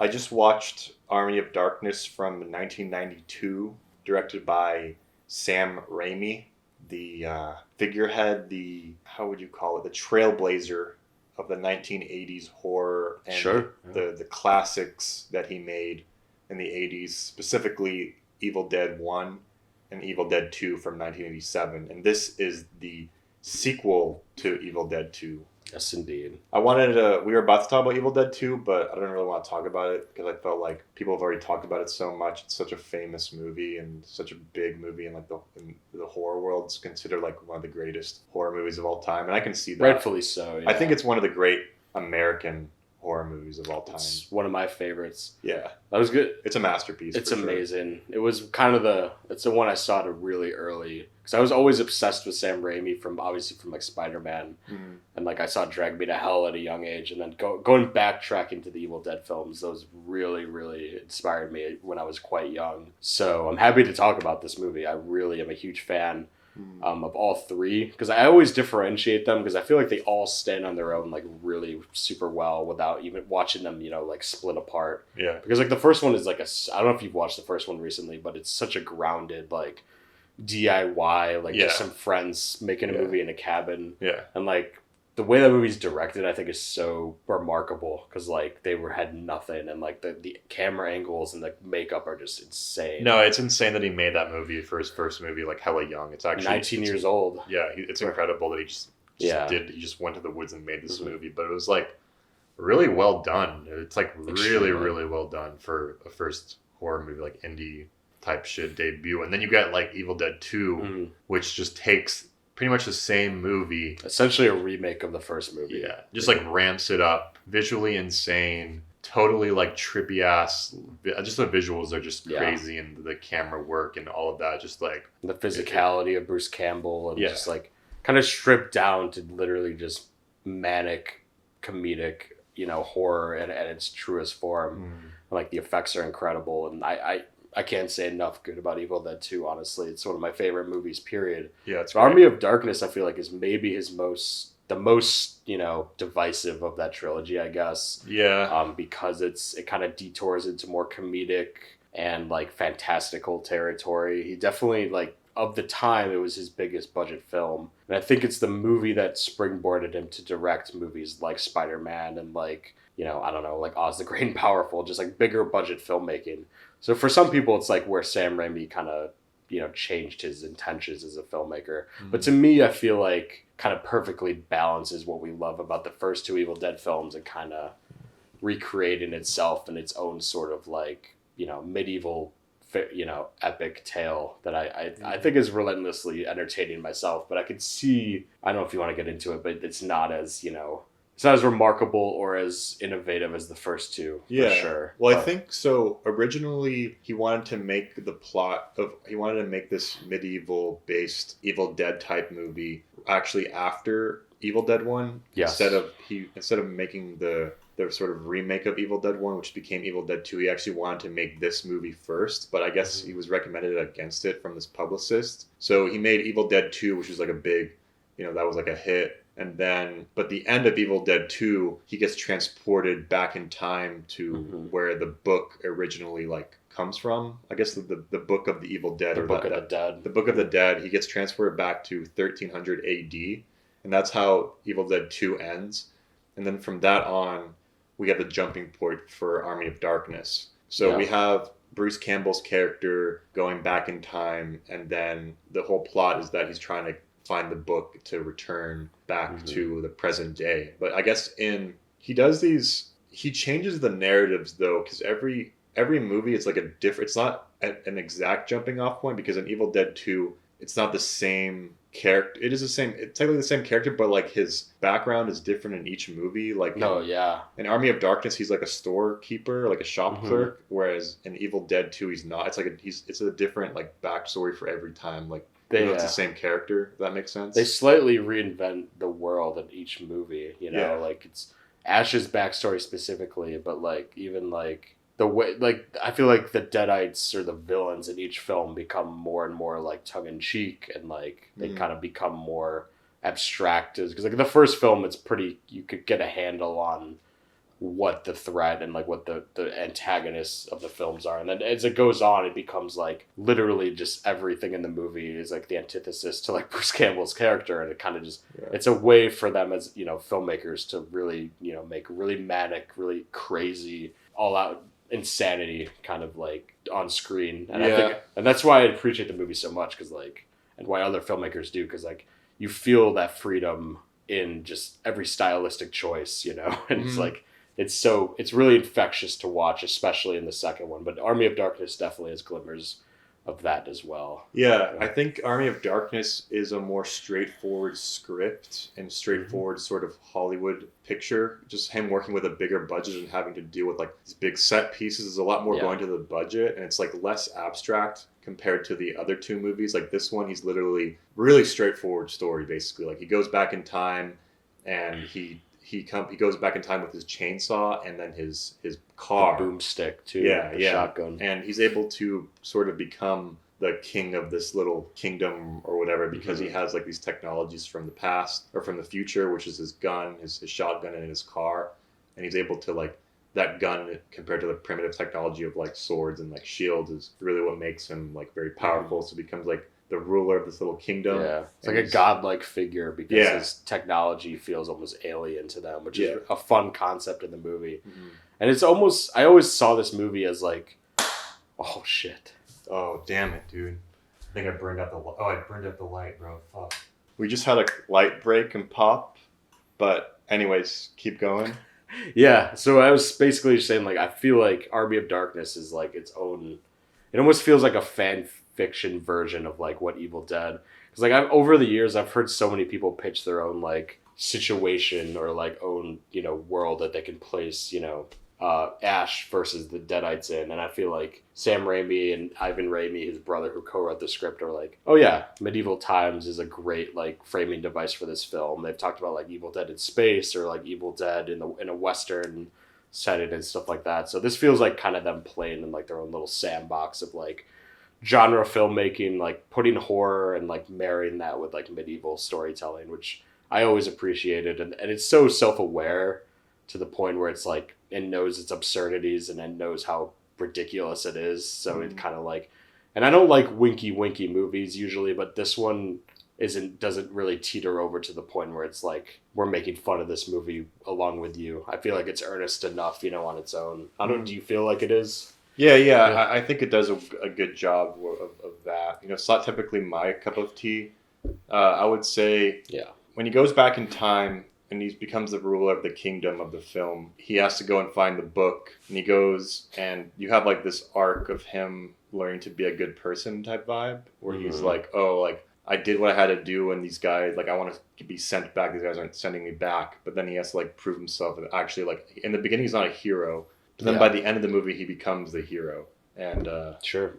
I just watched Army of Darkness from 1992, directed by Sam Raimi, the figurehead, how would you call it, the trailblazer of the 1980s horror and Sure. the classics that he made in the 80s, specifically Evil Dead 1 and Evil Dead 2 from 1987. And this is the sequel to Evil Dead 2. Yes, indeed. We were about to talk about Evil Dead 2, but I didn't really want to talk about it because I felt like people have already talked about it so much. It's such a famous movie and such a big movie in the horror world. It's considered like one of the greatest horror movies of all time. And I can see that. Rightfully so, yeah. I think it's one of the great American horror movies of all time. It's one of my favorites. Yeah. That was good. It's a masterpiece. It's for sure. amazing. It was kind of it's the one I saw really early. Because I was always obsessed with Sam Raimi from like Spider-Man. Mm-hmm. And like I saw Drag Me to Hell at a young age. And then going backtracking to the Evil Dead films, those really inspired me when I was quite young. So I'm happy to talk about this movie. I really am a huge fan. Of all three, because I always differentiate them because I feel like they all stand on their own like really super well without even watching them, like split apart. Yeah. Because like the first one is like I don't know if you've watched the first one recently, but it's such a grounded like DIY, like just some friends making a movie in a cabin. Yeah. And like the way that movie's directed, I think is so remarkable because like they had nothing and like the camera angles and the makeup are just insane. No, it's insane that he made that movie for his first movie like hella young. It's actually 19 years old. Yeah, it's incredible that he just he just went to the woods and made this movie. But it was like really well done. It's like really well done for a first horror movie, like indie type shit debut. And then you got like Evil Dead 2, which just takes pretty much the same movie. Essentially a remake of the first movie. Yeah. Just like ramps it up. Visually insane. Totally like trippy ass. Just the visuals are just crazy and the camera work and all of that. Just like the physicality of Bruce Campbell and just like kind of stripped down to literally just manic comedic, horror at its truest form. And, like the effects are incredible. And I can't say enough good about Evil Dead 2, honestly. It's one of my favorite movies, period. Yeah, it's Army of Darkness, I feel like, is maybe the most, divisive of that trilogy, I guess. Yeah. Because it kind of detours into more comedic and, like, fantastical territory. He definitely, like, of the time, it was his biggest budget film. And I think it's the movie that springboarded him to direct movies like Spider-Man and, like, I don't know, like Oz the Great and Powerful, just, like, bigger budget filmmaking. So for some people, it's like where Sam Raimi kind of, changed his intentions as a filmmaker. But to me, I feel like kind of perfectly balances what we love about the first two Evil Dead films and kind of recreating itself in its own sort of like, medieval, epic tale that I think is relentlessly entertaining myself. But I could see, I don't know if you want to get into it, but it's not as, it's not as remarkable or as innovative as the first two, for sure. Well, I think so. Originally, he wanted to make this medieval-based Evil Dead type movie actually after Evil Dead 1. Yes. Instead of making the sort of remake of Evil Dead 1, which became Evil Dead 2, he actually wanted to make this movie first, but I guess he was recommended against it from this publicist. So he made Evil Dead 2, which was like a big, that was like a hit. And then, but the end of Evil Dead 2, he gets transported back in time to where the book originally like comes from. I guess the book of the Evil Dead. The Book of the Dead. The Book of the Dead. He gets transported back to 1300 AD. And that's how Evil Dead 2 ends. And then from that on, we have the jumping point for Army of Darkness. So we have Bruce Campbell's character going back in time. And then the whole plot is that he's trying to find the book to return back to the present day. But I guess he changes the narratives though, because every movie it's like it's not an exact jumping off point, because in Evil Dead 2 it's not the same character. It's technically the same character, but like his background is different in each movie. Like in Army of Darkness he's like a storekeeper, like a shop clerk, whereas in Evil Dead 2 he's not. It's like it's a different like backstory for every time. Like it's the same character, if that makes sense. They slightly reinvent the world in each movie, like it's Ash's backstory specifically, but like even like the way, like I feel like the Deadites or the villains in each film become more and more like tongue-in-cheek and like they kind of become more abstract, because like the first film it's pretty, you could get a handle on what the threat and like what the antagonists of the films are. And then as it goes on, it becomes like literally just everything in the movie is like the antithesis to like Bruce Campbell's character. And it kind of just, it's a way for them as, you know, filmmakers to really, you know, make really manic, really crazy, all out insanity kind of like on screen. And I think, and that's why I appreciate the movie so much. Cause like, and why other filmmakers do. Cause like you feel that freedom in just every stylistic choice, you know, and it's like, it's really infectious to watch, especially in the second one. But Army of Darkness definitely has glimmers of that as well. Yeah, I think Army of Darkness is a more straightforward script and straightforward sort of Hollywood picture. Just him working with a bigger budget and having to deal with like these big set pieces is a lot more going to the budget, and it's like less abstract compared to the other two movies. Like this one, he's literally really straightforward story basically. Like he goes back in time and he goes back in time with his chainsaw and then his car, the boomstick too, the shotgun, and he's able to sort of become the king of this little kingdom or whatever because he has like these technologies from the past or from the future, which is his gun, his shotgun, and his car, and he's able to like that gun compared to the primitive technology of like swords and like shields is really what makes him like very powerful. So he becomes like the ruler of this little kingdom. Yeah, it's like a godlike figure because his technology feels almost alien to them, which is a fun concept in the movie. And it's almost, I always saw this movie as like, oh shit. Oh, damn it, dude. I think I burned up the light, bro. Fuck. We just had a light break and pop, but anyways, keep going. Yeah, so I was basically just saying like, I feel like Army of Darkness is like its own, it almost feels like a fan fiction version of like what Evil Dead, because like over the years I've heard so many people pitch their own like situation or like own, you know, world that they can place, you know, Ash versus the Deadites in, and I feel like Sam Raimi and Ivan Raimi, his brother who co-wrote the script, are like, oh yeah, medieval times is a great like framing device for this film. They've talked about like Evil Dead in space or like Evil Dead in a western setting and stuff like that. So this feels like kind of them playing in like their own little sandbox of like genre filmmaking, like putting horror and like marrying that with like medieval storytelling, which I always appreciated. And it's so self-aware to the point where it's like, it knows its absurdities and it knows how ridiculous it is. So it kind of like, and I don't like winky movies usually, but this one doesn't really teeter over to the point where it's like, we're making fun of this movie along with you. I feel like it's earnest enough, you know, on its own. Do you feel like it is? Yeah. I think it does a good job of that. You know, it's not typically my cup of tea. I would say when he goes back in time and he becomes the ruler of the kingdom of the film, he has to go and find the book. And he goes and you have like this arc of him learning to be a good person type vibe where he's like, oh, like I did what I had to do and these guys, like I want to be sent back. These guys aren't sending me back. But then he has to like prove himself. And actually like in the beginning, he's not a hero. But then by the end of the movie, he becomes the hero. And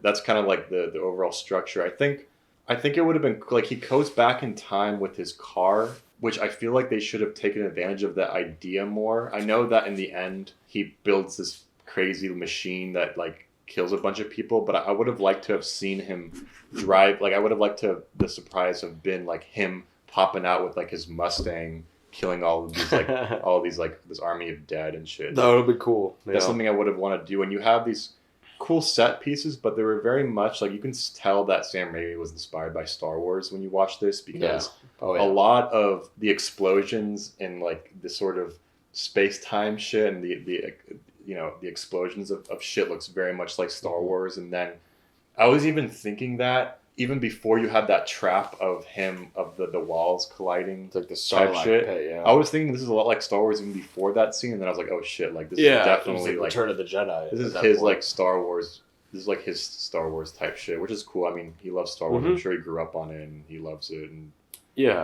that's kind of like the overall structure. I think it would have been like he goes back in time with his car, which I feel like they should have taken advantage of that idea more. I know that in the end, he builds this crazy machine that like kills a bunch of people, but I would have liked to have seen him drive. Like I would have liked to have the surprise have been like him popping out with like his Mustang, killing all of these like all of these like this army of dead and shit. That would be cool. That's something I would have wanted to do. And you have these cool set pieces, but they were very much like you can tell that Sam Raimi was inspired by Star Wars when you watch this because a lot of the explosions in like this sort of space-time shit and the you know the explosions of shit looks very much like Star Wars. And then I was even thinking that even before you had that trap of him of the walls colliding, it's like the Starlight shit. Pit, I was thinking this is a lot like Star Wars even before that scene, and then I was like, oh shit, like this is definitely like Return of the Jedi. This is his like Star Wars. This is like his Star Wars type shit, which is cool. I mean, he loves Star Wars. I'm sure he grew up on it and he loves it, and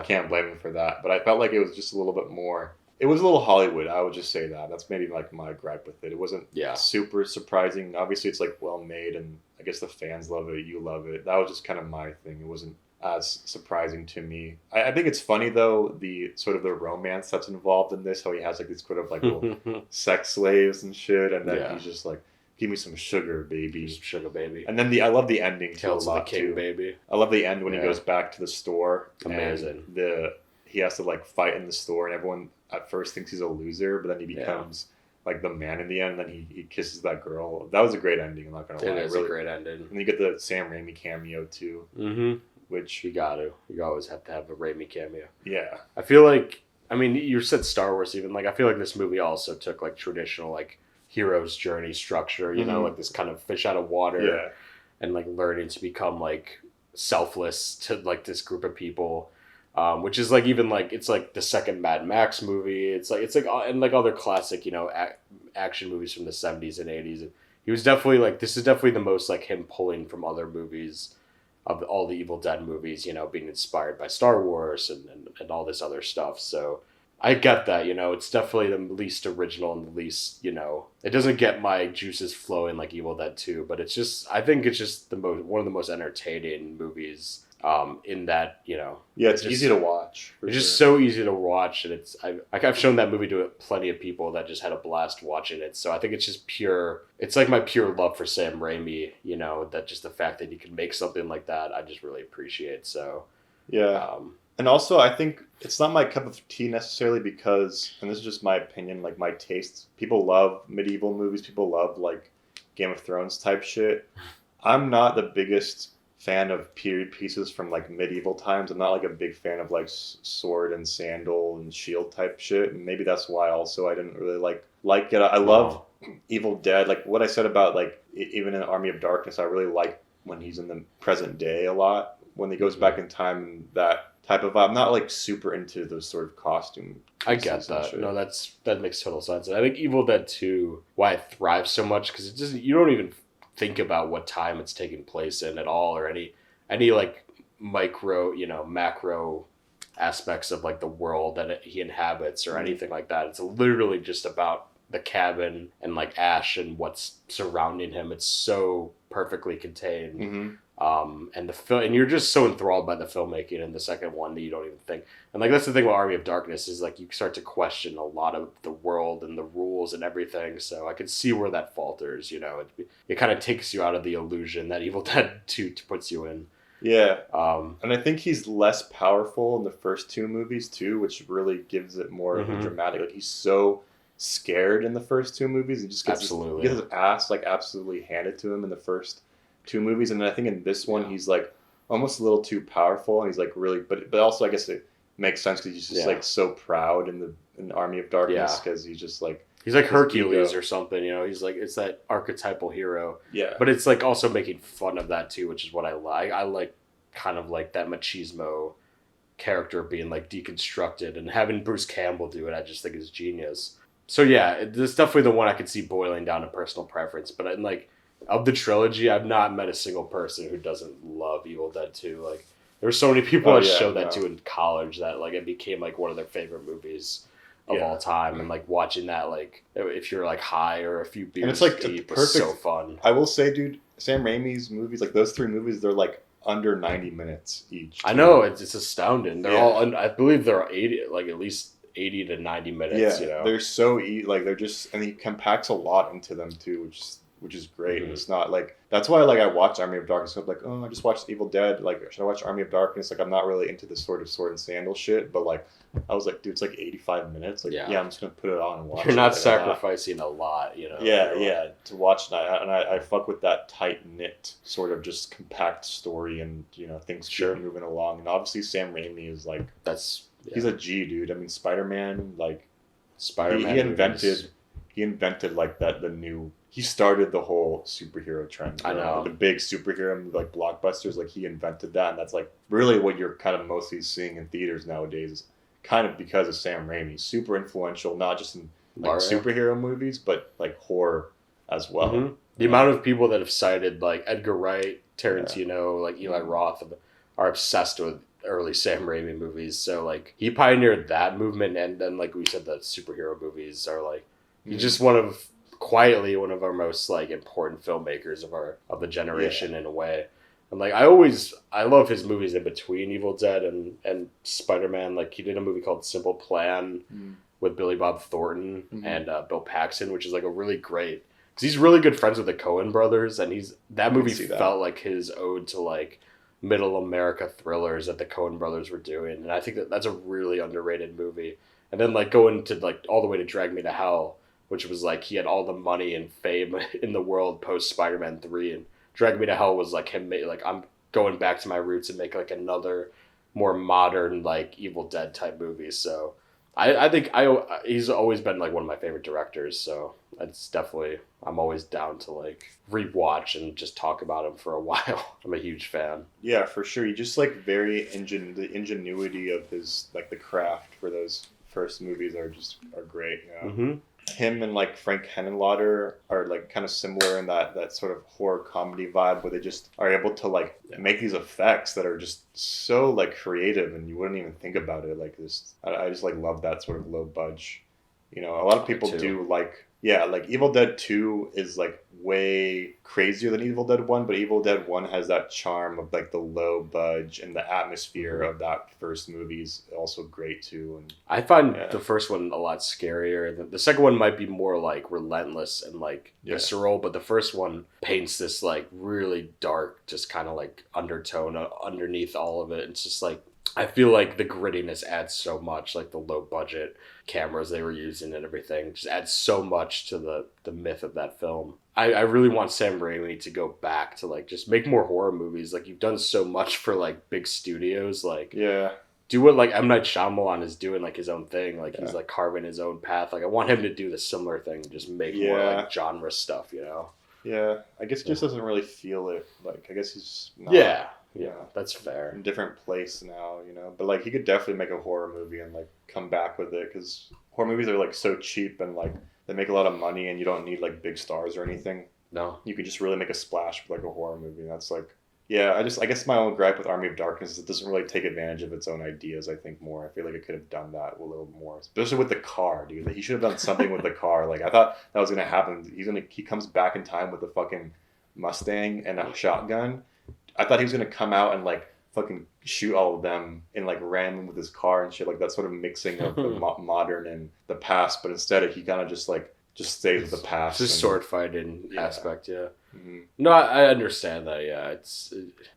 can't blame him for that. But I felt like it was just a little bit more. It was a little Hollywood. I would just say that. That's maybe like my gripe with it. It wasn't super surprising. Obviously, it's like well made, and I guess the fans love it. You love it. That was just kind of my thing. It wasn't as surprising to me. I think it's funny though, the sort of the romance that's involved in this. How he has like these sort of like little sex slaves and shit, and then he's just like, give me some sugar, baby. Some sugar, baby. And then I love the ending too. Tales of the King, baby. I love the end when he goes back to the store. Amazing. And he has to like fight in the store, and everyone at first thinks he's a loser, but then he becomes like the man in the end. And then he kisses that girl. That was a great ending. I'm not gonna lie. It is really, a great ending. And you get the Sam Raimi cameo too. Mm-hmm. Which you always have to have a Raimi cameo. Yeah. I feel like, I mean, you said Star Wars even, like, I feel like this movie also took, like, traditional, like, hero's journey structure, you know, like this kind of fish out of water and, like, learning to become, like, selfless to, like, this group of people, which is, like, even, like, it's, like, the second Mad Max movie. It's, like, and, like, other classic, you know, action movies from the 70s and 80s. And he was definitely, like, this is definitely the most, like, him pulling from other movies of all the Evil Dead movies, you know, being inspired by Star Wars and all this other stuff. So I get that, you know, it's definitely the least original and the least, you know, it doesn't get my juices flowing like Evil Dead 2, but it's just, I think it's just one of the most entertaining movies in that, you know. Yeah, it's easy to watch. It's just so easy to watch, and I've shown that movie to plenty of people that just had a blast watching it. So I think it's just it's like my pure love for Sam Raimi, you know, that just the fact that he can make something like that, I just really appreciate. So yeah, and also I think it's not my cup of tea necessarily because, and this is just my opinion, like my tastes. People love medieval movies. People love like Game of Thrones type shit. I'm not the biggest fan of period pieces from like medieval times. I'm not like a big fan of like sword and sandal and shield type shit, and maybe that's why also I didn't really like it. I love Evil Dead, like what I said about like even in Army of Darkness. I really like when he's in the present day a lot, when he goes back in time, and that type of vibe. I'm not like super into those sort of costume. I get that. No, that makes total sense. And I think Evil Dead 2, why it thrives so much, because it doesn't, you don't even think about what time it's taking place in at all, or any like micro, you know, macro aspects of like the world that he inhabits or anything like that. It's literally just about the cabin and like Ash and what's surrounding him. It's so perfectly contained. And the film, and you're just so enthralled by the filmmaking in the second one that you don't even think. And like that's the thing about Army of Darkness is like you start to question a lot of the world and the rules and everything. So I could see where that falters. You know, it kind of takes you out of the illusion that Evil Dead 2 puts you in. Yeah. And I think he's less powerful in the first two movies too, which really gives it more of a dramatic. Like he's so scared in the first two movies. He just gets his ass like absolutely handed to him in the first two movies, and then I think in this one he's like almost a little too powerful, and he's like really, but also I guess it makes sense because he's just like so proud in the Army of Darkness because he's just like he's like Hercules or something, you know. He's like, it's that archetypal hero. Yeah, but it's like also making fun of that too, which is what I like. I like kind of like that machismo character being like deconstructed, and having Bruce Campbell do it, I just think is genius. So yeah, it's definitely the one I could see boiling down to personal preference, but I'm like, of the trilogy, I've not met a single person who doesn't love Evil Dead 2. Like, there's so many people I showed that to in college that like it became like one of their favorite movies of all time. And like watching that, like if you're like high or a few beers and it's like deep, was so fun. I will say, dude, Sam Raimi's movies, like those three movies, they're like under 90 minutes each. I know, it's astounding. They're all, I believe they're 80, like at least 80 to 90 minutes. Yeah, you know, they're so like they're just, and he compacts a lot into them too, which is great. And it's not like, that's why like I watched Army of Darkness. I'm like, oh, I just watched Evil Dead. Like, should I watch Army of Darkness? Like, I'm not really into this sort of sword and sandal shit. But like, I was like, dude, it's like 85 minutes. Like, I'm just gonna put it on and watch. You're not sacrificing a lot, you know. Yeah, to watch that, and I fuck with that tight knit sort of just compact story, and you know things keep moving along. And obviously Sam Raimi is like he's a G, dude. I mean, Spider-Man, like Spider-Man, he invented like he started the whole superhero trend. I know. The big superhero like blockbusters, like he invented that, and that's like really what you're kind of mostly seeing in theaters nowadays, kind of because of Sam Raimi. Super influential, not just in like superhero movies, but like horror as well. The amount of people that have cited like Edgar Wright, Tarantino, like Eli Roth are obsessed with early Sam Raimi movies. So like he pioneered that movement, and then like we said, the superhero movies are like he's just quietly one of our most like important filmmakers of the generation in a way. And like I love his movies in between Evil Dead and Spider-Man. Like he did a movie called Simple Plan with Billy Bob Thornton and Bill Paxton, which is like a really great, because he's really good friends with the Coen brothers, and that movie felt like his ode to like middle America thrillers that the Coen brothers were doing. And I think that's a really underrated movie. And then like going to like all the way to Drag Me to Hell, which was like he had all the money and fame in the world post Spider-Man 3, and Drag Me to Hell was like him like I'm going back to my roots and make like another more modern like Evil Dead type movie. So I think he's always been like one of my favorite directors, so it's definitely, I'm always down to like rewatch and just talk about him for a while. I'm a huge fan. Yeah, for sure. He just like the ingenuity of his like the craft for those first movies are great. You know? Mm-hmm. Him and like Frank Henenlotter are like kind of similar in that sort of horror comedy vibe where they just are able to like make these effects that are just so like creative and you wouldn't even think about it like this. I just like love that sort of low budge. You know, a lot of people do like, yeah, like Evil Dead 2 is like way crazier than Evil Dead 1, but Evil Dead 1 has that charm of like the low budge, and the atmosphere of that first movie is also great too. And I find the first one a lot scarier. The second one might be more like relentless and like visceral, but the first one paints this like really dark, just kind of like undertone underneath all of it. It's just like, I feel like the grittiness adds so much, like the low budget cameras they were using and everything just adds so much to the myth of that film. I really want Sam Raimi to go back to like just make more horror movies. Like, you've done so much for like big studios, like do what like M. Night Shyamalan is doing, like his own thing. Like he's like carving his own path. Like I want him to do the similar thing, just make more like genre stuff, you know? Yeah, I guess he just doesn't really feel it. Like, I guess he's not, yeah, that's fair. In a different place now, you know? But, like, he could definitely make a horror movie and, like, come back with it. Because horror movies are, like, so cheap and, like, they make a lot of money and you don't need, like, big stars or anything. No. You could just really make a splash with, like, a horror movie. And that's, like... Yeah, I guess my own gripe with Army of Darkness is it doesn't really take advantage of its own ideas, I think, more. I feel like it could have done that a little more. Especially with the car, dude. He should have done something with the car. Like, I thought that was going to happen. He comes back in time with a fucking Mustang and a shotgun. I thought he was going to come out and, like, fucking shoot all of them and, like, ram them with his car and shit. Like, that sort of mixing of the modern and the past. But instead, he kind of just stays with the past. It's a sword fighting aspect, Mm-hmm. No, I understand that. Yeah,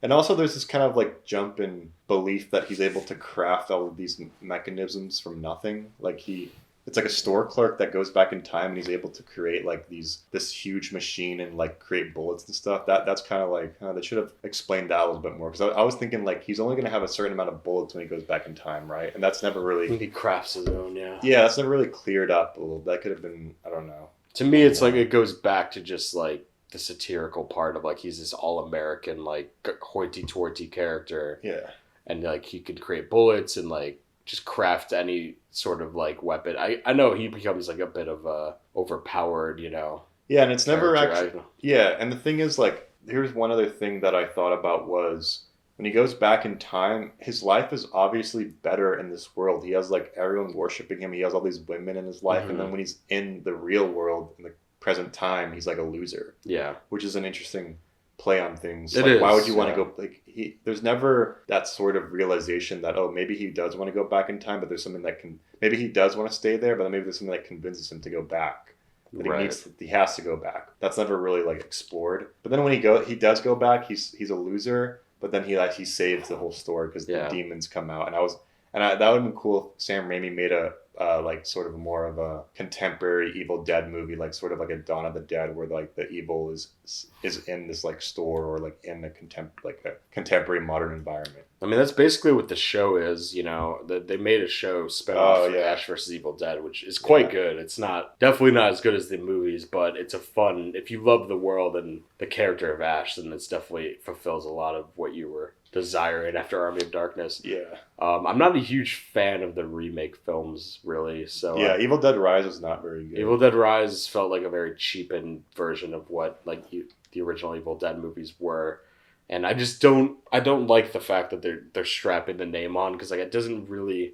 and also there's this kind of like jump in belief that he's able to craft all of these mechanisms from nothing. Like it's like a store clerk that goes back in time and he's able to create like this huge machine and like create bullets and stuff. That's kind of like they should have explained that a little bit more, because I was thinking like he's only going to have a certain amount of bullets when he goes back in time, right? And that's never really he crafts his own. That's never really cleared up a little. That could have been, I don't know. To me, it's like it goes back to just like the satirical part of like he's this all-American like hoity-toity character, and like he could create bullets and like just craft any sort of like weapon. I know he becomes like a bit of a overpowered, you know. Yeah, and it's never actually. Yeah, and the thing is, like, here's one other thing that I thought about was when he goes back in time, his life is obviously better in this world. He has like everyone worshiping him. He has all these women in his life, and then when he's in the real world, in the present time, he's like a loser. Yeah, which is an interesting play on things. Like, why would you want to go? Like, there's never that sort of realization that maybe he does want to go back in time, but there's something that maybe he does want to stay there, but maybe there's something that convinces him to go back. That he has to go back. That's never really like explored. But then when he does go back, he's a loser. But then he saves the whole story because the demons come out, that would have been cool if Sam Raimi made a like sort of more of a contemporary Evil Dead movie, like sort of like a Dawn of the Dead, where like the evil is in this like store or like in a contemporary modern environment. I mean, that's basically what the show is. You know, they made a show spin-off for Ash vs. Evil Dead, which is quite good. It's definitely not as good as the movies, but it's a fun. If you love the world and the character of Ash, then it's definitely fulfills a lot of what you were desiring after Army of Darkness. I'm not a huge fan of the remake films, really. So Evil Dead Rise was not very good. Evil Dead Rise felt like a very cheapened version of what like the original Evil Dead movies were, and I just don't like the fact that they're strapping the name on, because like it doesn't really,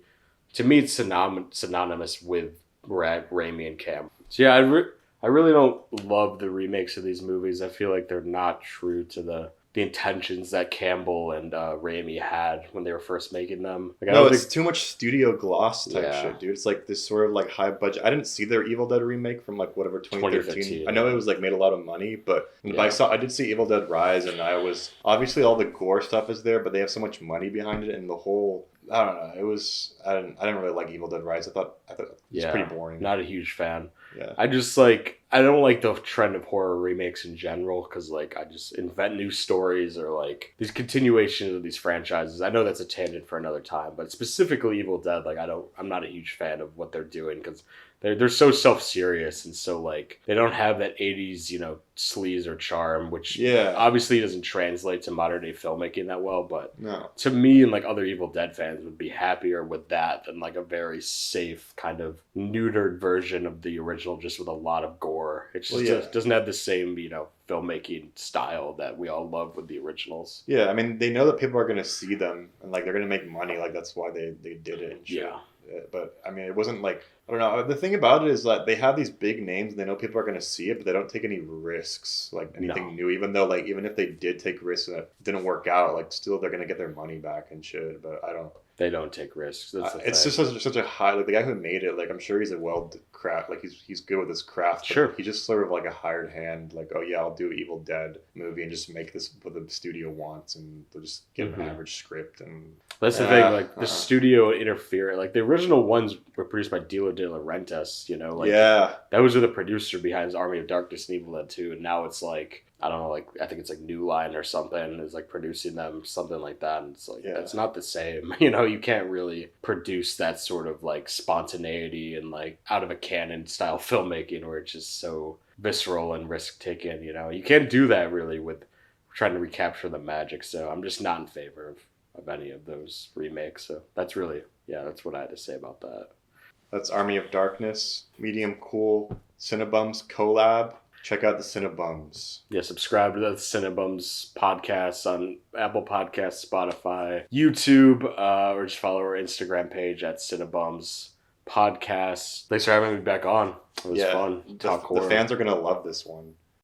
to me it's synonymous with Raimi and Campbell. So I really don't love the remakes of these movies. I feel like they're not true to the intentions that Campbell and Raimi had when they were first making them. Like, it's too much studio gloss type shit, dude. It's like this sort of like high budget. I didn't see their Evil Dead remake from like whatever 2013. I know it was like made a lot of money, but I did see Evil Dead Rise, and I was obviously all the gore stuff is there, but they have so much money behind it, and the whole I don't know. I didn't really like Evil Dead Rise. I thought it was pretty boring. Not a huge fan. Yeah. I just like, I don't like the trend of horror remakes in general because like I just invent new stories or like these continuations of these franchises. I know that's a tangent for another time, but specifically Evil Dead, like I'm not a huge fan of what they're doing because they're so self-serious and so like they don't have that 80s, you know, sleaze or charm, which obviously doesn't translate to modern day filmmaking that well, but to me and like other Evil Dead fans would be happier with that than like a very safe kind of neutered version of the original just with a lot of gore. It just doesn't have the same, you know, filmmaking style that we all love with the originals. Yeah, I mean, they know that people are going to see them and like they're going to make money. Like that's why they did it and shit. Yeah. But I mean, it wasn't like, I don't know. The thing about it is that they have these big names and they know people are going to see it, but they don't take any risks, like anything new. Even though, like, even if they did take risks and it didn't work out, like, still they're going to get their money back and shit. But I don't. They don't take risks. It's just such a high, like the guy who made it, like I'm sure he's a craft, like he's good with his craft. Sure. He's just sort of like a hired hand, like, oh yeah, I'll do Evil Dead movie and just make this what the studio wants, and they'll just get an average script. And that's the thing, like the studio interfere. Like the original ones were produced by Dilo De Laurentiis, you know, like that was the producer behind Army of Darkness and Evil Dead 2, and now it's like, I don't know, like I think it's like New Line or something is like producing them, something like that. And it's like it's not the same. You know, you can't really produce that sort of like spontaneity and like out of a canon style filmmaking where it's just so visceral and risk taking. You know, you can't do that really with trying to recapture the magic. So I'm just not in favor of any of those remakes. So that's really that's what I had to say about that. That's Army of Darkness, Medium Cool, Cinebums collab. Check out the Cinebums. Yeah, subscribe to the Cinebums podcast on Apple Podcasts, Spotify, YouTube, or just follow our Instagram page at Cinebums Podcast. Thanks for having me back on. It was fun. The fans are going to love this one.